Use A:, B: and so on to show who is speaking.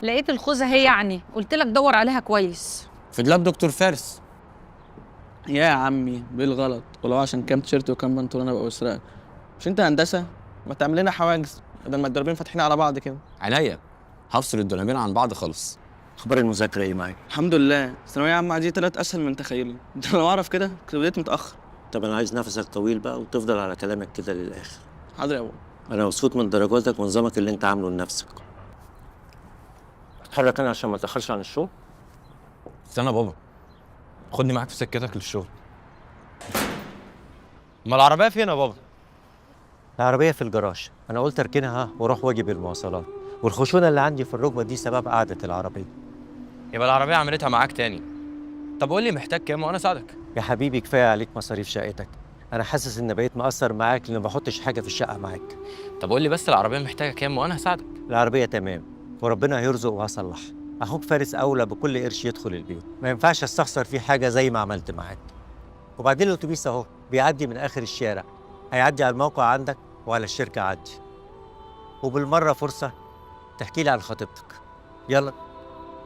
A: لقيت الخوذه هي، يعني قلت لك دور عليها كويس.
B: في دولاب دكتور فارس. يا عمي بالغلط، ولو عشان كام تيشيرت وكام بنطلون ابقى بسرقك. مش انت هندسه؟ ما تعمل لنا حواجز بدل ما الدربين فاتحين على بعض كده.
C: عينيا، هفصل الدولابين عن بعض خالص.
D: اخبار المذاكره ايه معاك؟
B: الحمد لله، الثانويه عامه دي طلعت اسهل من تخيلي. انت لو اعرف كده كنت بديت متاخر.
D: طب انا عايز نفسك طويل بقى وتفضل على كلامك كده للاخر.
B: حاضر يا ابو.
D: انا مبسوط من درجاتك ونظامك اللي انت عامله لنفسك. اتحرك انا عشان ما اتاخرش عن الشغل.
C: استنى يا بابا، خدني معاك في سكتك للشغل. ما العربيه فين يا بابا؟
D: العربيه في الجراج، انا قلت اركنها واروح واجي بالمواصلات، والخشونه اللي عندي في الركبه دي سبب قعده العربيه.
C: يبقى العربيه عملتها معاك تاني. طب قول لي محتاج كام وانا اساعدك.
D: يا حبيبي كفايه عليك مصاريف شقتك، انا حاسس ان بقيت مقصر معاك لان ما بحطش حاجه في الشقه معاك.
C: طب قول لي بس العربيه محتاجه كام وانا هساعدك.
D: العربيه تمام وربنا هيرزق وهصلحها. اخوك فارس اولى بكل قرش يدخل البيت، ما ينفعش استخسر فيه حاجه زي ما عملت معاك. وبعدين الاتوبيس اهو بيعدي من اخر الشارع، هيعدي على الموقع عندك وعلى الشركه عدي. وبالمره فرصه تحكي لي عن خطيبتك. يلا.